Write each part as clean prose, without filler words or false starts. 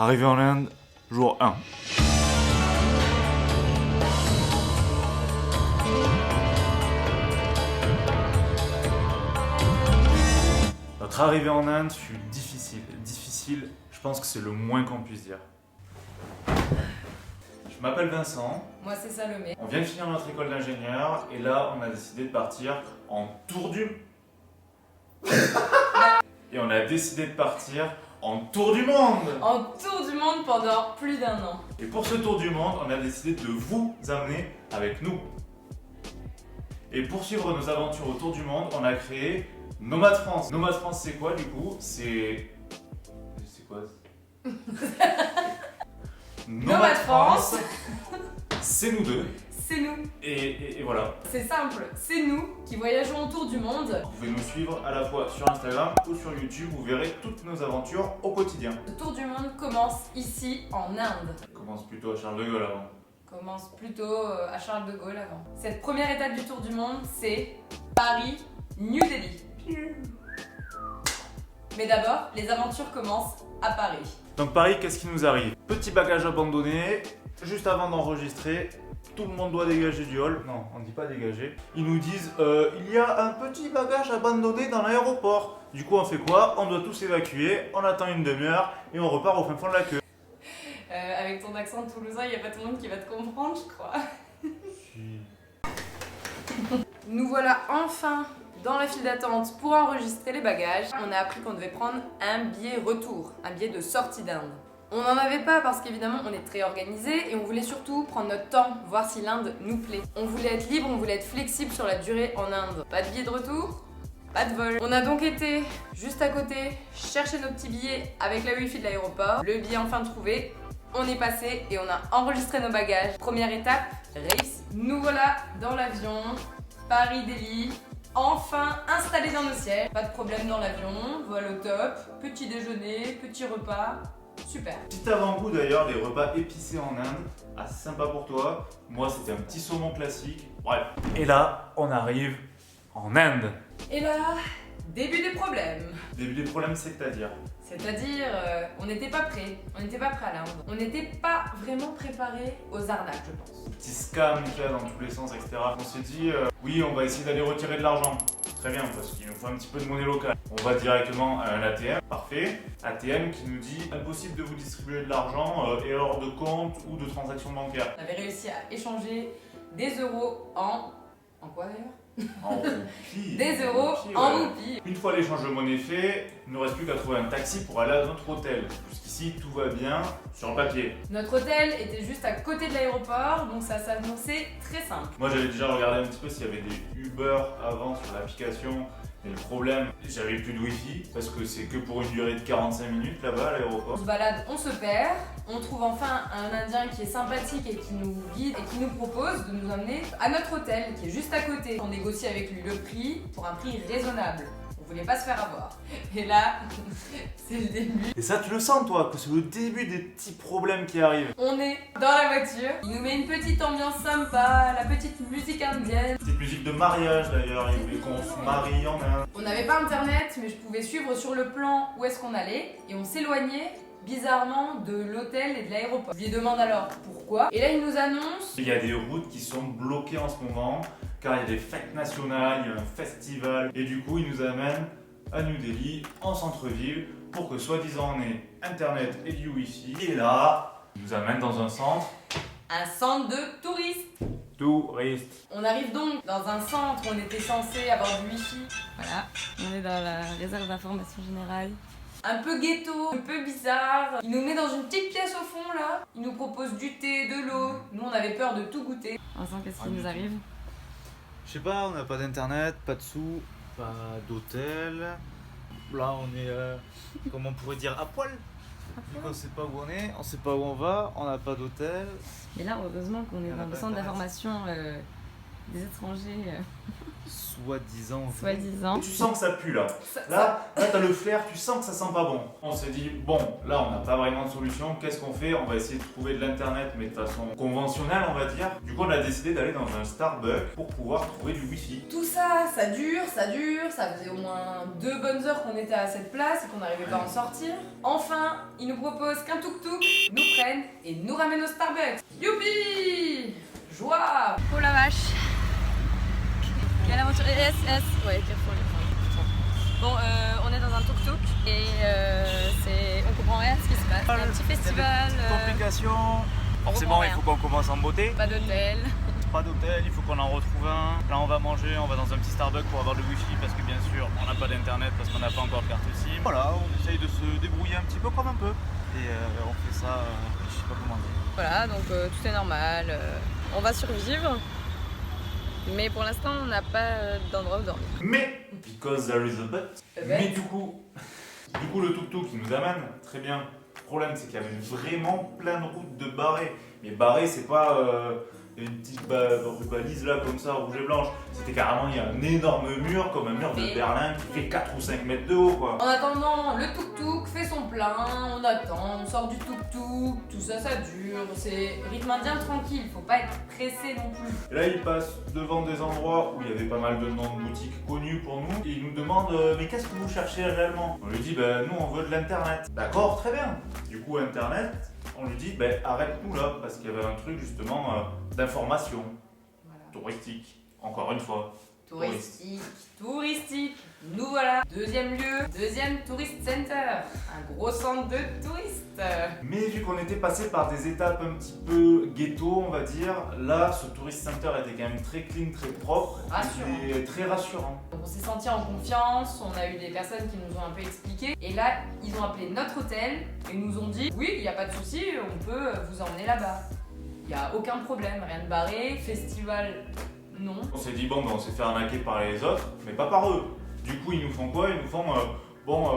Arrivé en Inde, jour 1. Notre arrivée en Inde fut difficile. Difficile, je pense que c'est le moins qu'on puisse dire. Je m'appelle Vincent. Moi c'est Salomé. On vient de finir notre école d'ingénieur et là on a décidé de partir en tour du... Et on a décidé de partir en tour du monde. En tour du monde pendant plus d'1 an. Et pour ce tour du monde, on a décidé de vous amener avec nous. Et pour suivre nos aventures autour du monde, on a créé Nomade France. Nomade France, c'est quoi du coup? C'est quoi? Nomade France, c'est nous deux. c'est nous. Et voilà. C'est simple, c'est nous qui voyageons autour du monde. Vous pouvez nous suivre à la fois sur Instagram ou sur YouTube. Vous verrez toutes nos aventures au quotidien. Le tour du monde commence ici en Inde. On commence plutôt à Charles de Gaulle avant. Commence plutôt à Charles de Gaulle avant. Cette première étape du tour du monde, c'est Paris, New Delhi. Mais d'abord, les aventures commencent à Paris. Donc Paris, qu'est-ce qui nous arrive? Petit bagage abandonné, juste avant d'enregistrer, tout le monde doit dégager du hall. Non, on ne dit pas dégager. Ils nous disent, il y a un petit bagage abandonné dans l'aéroport. Du coup, on fait quoi? On doit tous évacuer, on attend une demi-heure et on repart au fin fond de la queue. Avec ton accent toulousain, il n'y a pas tout le monde qui va te comprendre, je crois. Nous voilà enfin dans la file d'attente pour enregistrer les bagages. On a appris qu'on devait prendre un billet retour, un billet de sortie d'Inde. On n'en avait pas parce qu'évidemment on est très organisé et on voulait surtout prendre notre temps, voir si l'Inde nous plaît. On voulait être libre, on voulait être flexible sur la durée en Inde. Pas de billet de retour, pas de vol. On a donc été juste à côté chercher nos petits billets avec la wifi de l'aéroport. Le billet enfin trouvé, on est passé et on a enregistré nos bagages. Première étape, réussi. Nous voilà dans l'avion, Paris-Delhi. Enfin installés dans nos sièges, pas de problème dans l'avion, vol au top, petit déjeuner, petit repas, super. Petit avant-goût d'ailleurs des repas épicés en Inde, assez sympa pour toi. Moi c'était un petit saumon classique, bref. Et là, on arrive en Inde. Et là, début des problèmes. Début des problèmes, c'est-à-dire? C'est-à-dire, on n'était pas prêts, à l'Inde. On n'était pas vraiment préparés aux arnaques, je pense. Petit scam qu'il y a dans tous les sens, etc. On s'est dit, oui, on va essayer d'aller retirer de l'argent. Très bien, parce qu'il nous faut un petit peu de monnaie locale. On va directement à un ATM, parfait. ATM qui nous dit, impossible de vous distribuer de l'argent, erreur de compte ou de transaction bancaire. On avait réussi à échanger des euros en quoi d'ailleurs? En roupies. Des euros en roupies. Une fois l'échange de monnaie fait, il ne nous reste plus qu'à trouver un taxi pour aller à notre hôtel. Jusqu'ici, tout va bien sur le papier. Notre hôtel était juste à côté de l'aéroport, donc ça s'annonçait très simple. Moi, j'avais déjà regardé un petit peu s'il y avait des Uber avant sur l'application. Et le problème, j'avais plus de wifi parce que c'est que pour une durée de 45 minutes là-bas à l'aéroport. On se balade, on se perd, on trouve enfin un Indien qui est sympathique et qui nous guide et qui nous propose de nous emmener à notre hôtel qui est juste à côté. On négocie avec lui le prix pour un prix raisonnable. On voulait pas se faire avoir. Et là, c'est le début. Et ça, tu le sens toi, que c'est le début des petits problèmes qui arrivent. On est dans la voiture, il nous met une petite ambiance sympa, la petite musique indienne. Petite musique de mariage d'ailleurs, il voulait qu'on se marie en Inde. On n'avait pas internet, mais je pouvais suivre sur le plan où est-ce qu'on allait et on s'éloignait bizarrement de l'hôtel et de l'aéroport. Je lui demande alors pourquoi et là il nous annonce Il y a des routes qui sont bloquées en ce moment car il y a des fêtes nationales, il y a un festival et du coup il nous amène à New Delhi en centre-ville pour que soi-disant on ait internet et du wifi et là il nous amène dans un centre de touristes. touriste. On arrive donc dans un centre où on était censé avoir du wifi. Voilà, on est dans la réserve d'information générale. Un peu ghetto, un peu bizarre. Il nous met dans une petite pièce au fond là. Il nous propose du thé, de l'eau. Nous on avait peur de tout goûter. Vincent, qu'est-ce qui nous arrive? Je sais pas, on n'a pas d'internet, pas de sous, pas d'hôtel. Là on est, comment on pourrait dire, à poil. Donc on sait pas où on est, on sait pas où on va, on n'a pas d'hôtel. Et là, heureusement qu'on est On a dans le pas centre internet. d'information des étrangers. Soi-disant. Soi-disant. Tu sens que ça pue là. Là, t'as le flair, tu sens que ça sent pas bon. On s'est dit, bon, là on n'a pas vraiment de solution, qu'est-ce qu'on fait? On va essayer de trouver de l'internet, mais de façon conventionnelle, on va dire. Du coup, on a décidé d'aller dans un Starbucks pour pouvoir trouver du wifi. Tout ça, ça dure, ça faisait au moins 2 bonnes heures qu'on était à cette place et qu'on n'arrivait pas à en sortir. Enfin, ils nous proposent qu'un tuk-tuk nous prenne et nous ramène au Starbucks. Youpi! Joie! Oh la vache. Quelle aventure. Ouais, Carrefour. Bon, on est dans un tuk-tuk et on comprend rien à ce qui se passe. Il y a un petit festival. Complications. Forcément, il faut qu'on commence en beauté. Pas d'hôtel. Pas d'hôtel, il faut qu'on en retrouve un. Là, on va manger, on va dans un petit Starbucks pour avoir le wifi parce que bien sûr, on n'a pas d'internet parce qu'on n'a pas encore de carte SIM. Voilà, on essaye de se débrouiller un petit peu comme un peu. Et on fait ça, je sais pas comment dire. Voilà, donc tout est normal. On va survivre. Mais pour l'instant, on n'a pas d'endroit où dormir. Mais, because there is a but, mais du coup, le tuk-tuk qui nous amène, très bien. Le problème, c'est qu'il y avait vraiment plein de routes de barrés. Mais barrés, c'est pas une petite balise là, comme ça, rouge et blanche. C'était carrément, il y a un énorme mur, comme un mur de Berlin, qui fait 4 ou 5 mètres de haut, quoi. En attendant, le tuk-tuk fait son plein, on attend, on sort du tuk-tuk, tout ça, ça dure. C'est rythme indien tranquille, faut pas être pressé non plus. Et là, il passe devant des endroits où il y avait pas mal de noms de boutiques connus pour nous. Et il nous demande mais qu'est-ce que vous cherchez réellement? On lui dit nous on veut de l'internet. D'accord, très bien. Du coup, internet, on lui dit arrête-nous là, parce qu'il y avait un truc justement d'information Voilà. touristique. Encore une fois. Touristique. Nous voilà. Deuxième lieu, deuxième tourist center. Un gros centre de touristes. Mais vu qu'on était passé par des étapes un petit peu ghetto, on va dire, là, ce tourist center était quand même très clean, très propre. Rassurant. Et très rassurant. Donc on s'est senti en confiance, on a eu des personnes qui nous ont un peu expliqué. Et là, ils ont appelé notre hôtel et nous ont dit oui, il n'y a pas de souci, on peut vous emmener là-bas. Il n'y a aucun problème, rien de barré, festival, non. On s'est dit on s'est fait arnaquer par les autres, mais pas par eux. Du coup, ils nous font quoi? Ils nous font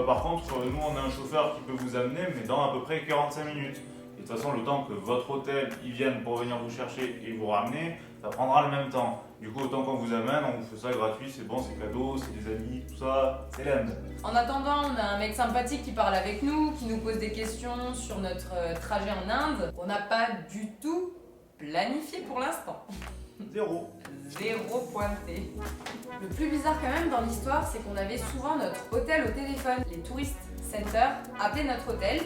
par contre, nous on a un chauffeur qui peut vous amener, mais dans à peu près 45 minutes. Et de toute façon, le temps que votre hôtel ils viennent pour venir vous chercher et vous ramener, ça prendra le même temps. Du coup, autant qu'on vous amène, on vous fait ça gratuit, c'est bon, c'est cadeau, c'est des amis, tout ça, c'est l'end. En attendant, on a un mec sympathique qui parle avec nous, qui nous pose des questions sur notre trajet en Inde. On n'a pas du tout planifié pour l'instant. Zéro pointé. Le plus bizarre quand même dans l'histoire, c'est qu'on avait souvent notre hôtel au téléphone. Les tourist centers appelaient notre hôtel.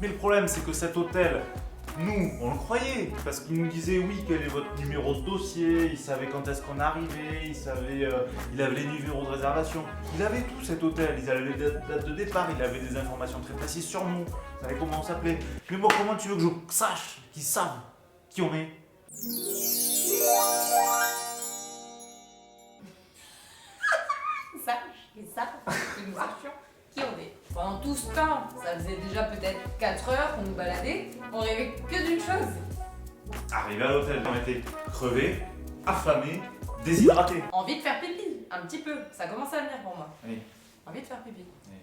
Mais le problème, c'est que cet hôtel, nous, on le croyait, parce qu'il nous disait oui, quel est votre numéro de dossier, il savait quand est-ce qu'on arrivait, il avait les numéros de réservation. Il avait tout cet hôtel, il avait les dates de départ, il avait des informations très précises sur nous, il savait comment on s'appelait. Mais moi, comment tu veux que je sache qu'ils savent qui on est? Ils savent que nous sachions qui on est. Pendant tout ce temps, ça faisait déjà peut-être 4 heures qu'on nous baladait, on rêvait que d'une chose. Arrivé à l'hôtel, on était crevé, affamé, déshydraté. Envie de faire pipi, un petit peu. Ça commence à venir pour moi. Oui. Envie de faire pipi. Oui.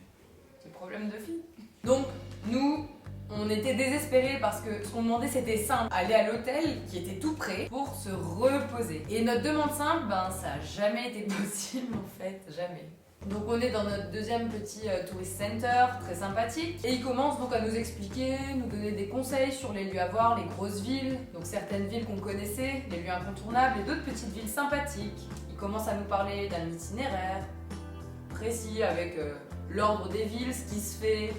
C'est le problème de fille. Donc, nous, on était désespérés parce que ce qu'on demandait c'était simple, aller à l'hôtel qui était tout près pour se reposer. Et notre demande simple, ça a jamais été possible en fait, jamais. Donc on est dans notre deuxième petit tourist center, très sympathique. Et il commence donc à nous expliquer, nous donner des conseils sur les lieux à voir, les grosses villes, donc certaines villes qu'on connaissait, les lieux incontournables et d'autres petites villes sympathiques. Il commence à nous parler d'un itinéraire précis avec l'ordre des villes, ce qui se fait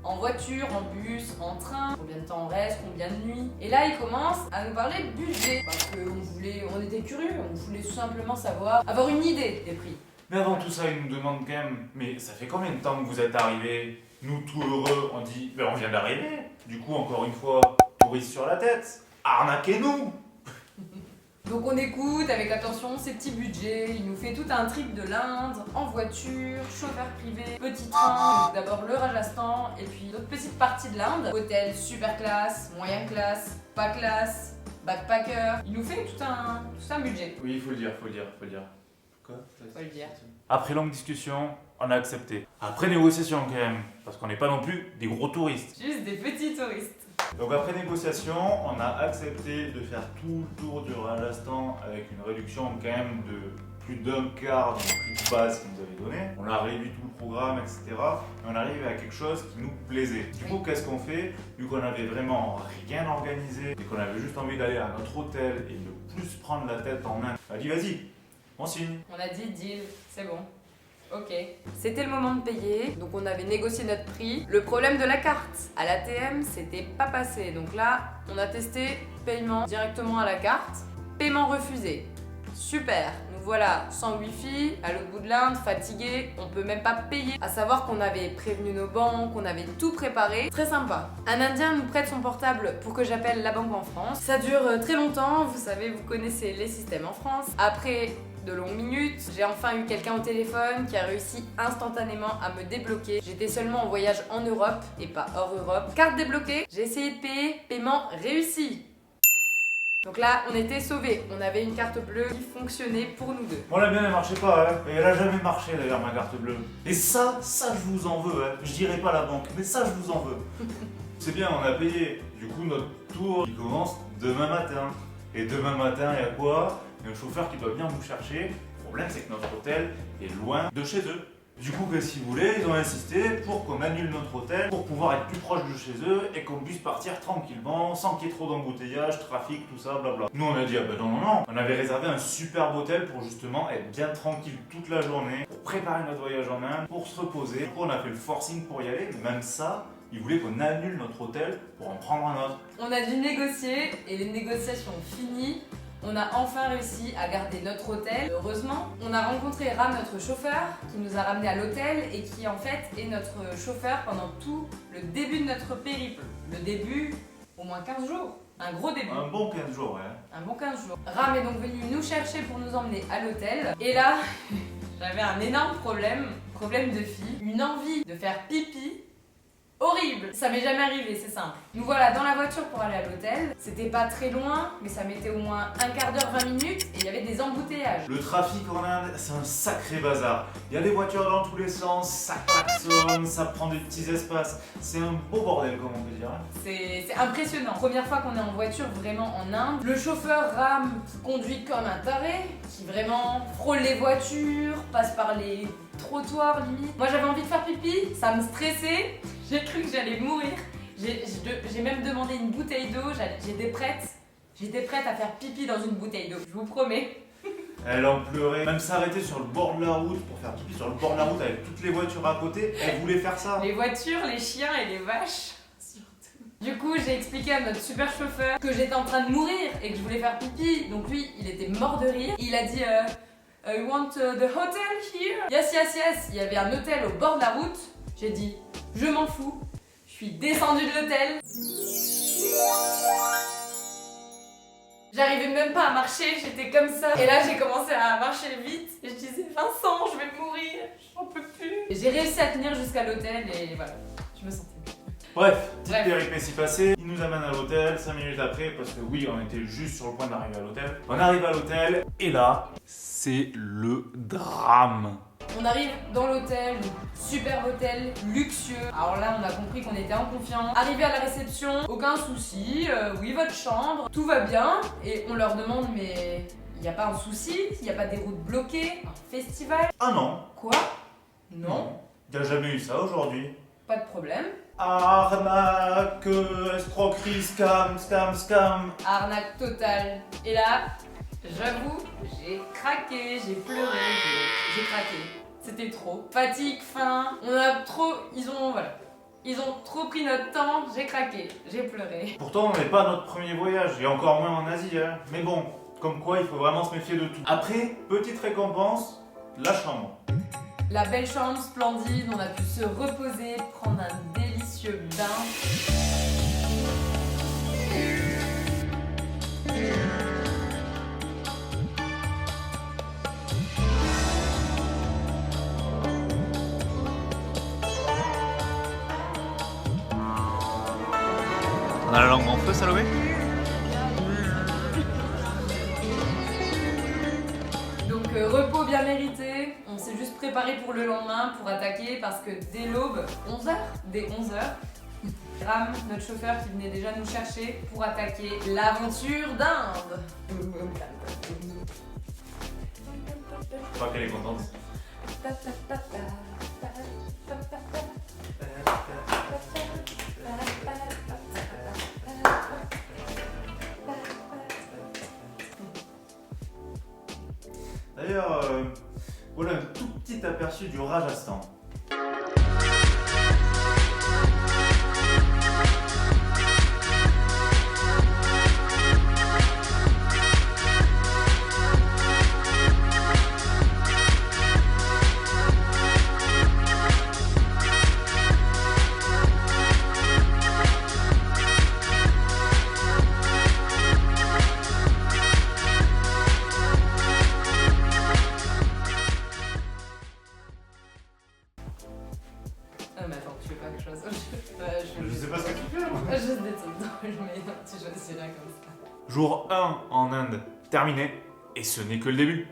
en voiture, en bus, en train, combien de temps on reste, combien de nuits. Et là il commence à nous parler de budget, parce qu'on était curieux, on voulait tout simplement savoir, avoir une idée des prix. Mais avant tout ça, il nous demande quand même, mais ça fait combien de temps que vous êtes arrivés? Nous, tout heureux, on dit, on vient d'arriver. Du coup, encore une fois, touriste sur la tête. Arnaquez-nous! Donc on écoute avec attention ses petits budgets, il nous fait tout un trip de l'Inde, en voiture, chauffeur privé, petit train, d'abord le Rajasthan, et puis d'autres petites parties de l'Inde. Hôtel super classe, moyen classe, pas classe, backpacker. Il nous fait tout un budget. Oui, il faut le dire. Quoi? Faut le dire. Après longue discussion, on a accepté. Après négociation quand même, parce qu'on n'est pas non plus des gros touristes. Juste des petits touristes. Donc après négociation, on a accepté de faire tout le tour du Rajasthan avec une réduction quand même de plus d'un quart du prix de base qu'ils nous avaient donné. On a réduit tout le programme, etc. Et on arrive à quelque chose qui nous plaisait. Du coup, qu'est-ce qu'on fait? Vu qu'on avait vraiment rien organisé et qu'on avait juste envie d'aller à notre hôtel et de plus prendre la tête en main, on a dit vas-y, on signe. On a dit deal, c'est bon. Ok. C'était le moment de payer, donc on avait négocié notre prix. Le problème de la carte à l'ATM, c'était pas passé. Donc là, on a testé paiement directement à la carte. Paiement refusé. Super. Nous voilà sans wifi, à l'autre bout de l'Inde, fatigués, on peut même pas payer. À savoir qu'on avait prévenu nos banques, qu'on avait tout préparé. Très sympa. Un Indien nous prête son portable pour que j'appelle la banque en France. Ça dure très longtemps, vous savez, vous connaissez les systèmes en France. Après de longues minutes, j'ai enfin eu quelqu'un au téléphone qui a réussi instantanément à me débloquer. J'étais seulement en voyage en Europe et pas hors Europe. Carte débloquée, j'ai essayé de payer, paiement réussi. Donc là, on était sauvés. On avait une carte bleue qui fonctionnait pour nous deux. Bon, la mienne, elle marchait pas, hein. Et elle a jamais marché d'ailleurs, ma carte bleue. Et ça je vous en veux, hein. Je dirais pas à la banque, mais ça, je vous en veux. C'est bien, on a payé. Du coup, notre tour, il commence demain matin. Et demain matin, il y a quoi? Il y a un chauffeur qui doit venir nous chercher. Le problème, c'est que notre hôtel est loin de chez eux. Du coup, qu'est-ce qu'ils voulaient? Ils ont insisté pour qu'on annule notre hôtel, pour pouvoir être plus proche de chez eux et qu'on puisse partir tranquillement, sans qu'il y ait trop d'embouteillage, trafic, tout ça, blabla. Nous, on a dit, ah ben non. On avait réservé un superbe hôtel pour justement être bien tranquille toute la journée, pour préparer notre voyage en Inde, pour se reposer. Du coup, on a fait le forcing pour y aller, mais même ça, ils voulaient qu'on annule notre hôtel pour en prendre un autre. On a dû négocier et les négociations finies. On a enfin réussi à garder notre hôtel. Heureusement, on a rencontré Ram, notre chauffeur, qui nous a ramenés à l'hôtel et qui en fait est notre chauffeur pendant tout le début de notre périple. Le début, au moins 15 jours. Un gros début. Un bon 15 jours, ouais. Un bon 15 jours. Ram est donc venu nous chercher pour nous emmener à l'hôtel. Et là, j'avais un énorme problème de fille. Une envie de faire pipi. Horrible. Ça m'est jamais arrivé, c'est simple. Nous voilà dans la voiture pour aller à l'hôtel. C'était pas très loin, mais ça mettait au moins un quart d'heure, 20 minutes, et il y avait des embouteillages. Le trafic en Inde, c'est un sacré bazar. Il y a des voitures dans tous les sens, ça klaxonne, ça prend des petits espaces. C'est un beau bordel, comme on peut dire. C'est impressionnant. Première fois qu'on est en voiture vraiment en Inde. Le chauffeur Ram qui conduit comme un taré, qui vraiment frôle les voitures, passe par les trottoirs limite. Moi j'avais envie de faire pipi, ça me stressait. J'ai cru que j'allais mourir. J'ai même demandé une bouteille d'eau. J'étais prête à faire pipi dans une bouteille d'eau. Je vous promets. Elle en pleurait, même s'arrêter sur le bord de la route pour faire pipi sur le bord de la route avec toutes les voitures à côté. Elle voulait faire ça. Les voitures, les chiens et les vaches. Surtout. Du coup, j'ai expliqué à notre super chauffeur que j'étais en train de mourir et que je voulais faire pipi. Donc lui, il était mort de rire. Il a dit You want the hotel here? Yes. Il y avait un hôtel au bord de la route. J'ai dit je m'en fous. Je suis descendue de l'hôtel. J'arrivais même pas à marcher, j'étais comme ça. Et là, j'ai commencé à marcher vite. Et je disais Vincent, je vais mourir, j'en peux plus. Et j'ai réussi à tenir jusqu'à l'hôtel et voilà, je me sentais bien. Bref, petite péripétie passée. Il nous amène à l'hôtel 5 minutes après parce que oui, on était juste sur le point d'arriver à l'hôtel. On arrive à l'hôtel et là, c'est le drame. On arrive dans l'hôtel, super hôtel, luxueux. Alors là, on a compris qu'on était en confiance. Arrivé à la réception, aucun souci, oui, votre chambre, tout va bien. Et on leur demande, mais il n'y a pas un souci? Il n'y a pas des routes bloquées? Un festival? Ah non. Quoi? Non. Il n'y a jamais eu ça aujourd'hui. Pas de problème. Arnaque, escroquerie, scam. Arnaque totale. Et là, j'avoue, j'ai craqué, j'ai pleuré, j'ai craqué. C'était trop. Fatigue, faim, ils ont trop pris notre temps, j'ai craqué, j'ai pleuré. Pourtant, on n'est pas notre premier voyage, et encore moins en Asie, hein. Mais bon, comme quoi, il faut vraiment se méfier de tout. Après, petite récompense, la chambre. La belle chambre splendide, on a pu se reposer, prendre un délicieux bain. On a la langue en feu, Salomé? Donc repos bien mérité, on s'est juste préparé pour le lendemain pour attaquer parce que dès l'aube, 11h, dès 11h, Ram, notre chauffeur qui venait déjà nous chercher pour attaquer l'aventure d'Inde. pas qu'elle est contente. D'ailleurs, voilà un tout petit aperçu du Rajasthan. Ah mais attends, tu fais pas quelque chose. Je sais pas ce que tu fais, moi. Juste des trucs drôles, mais non, tu choisis rien comme ça. Jour 1 en Inde, terminé. Et ce n'est que le début.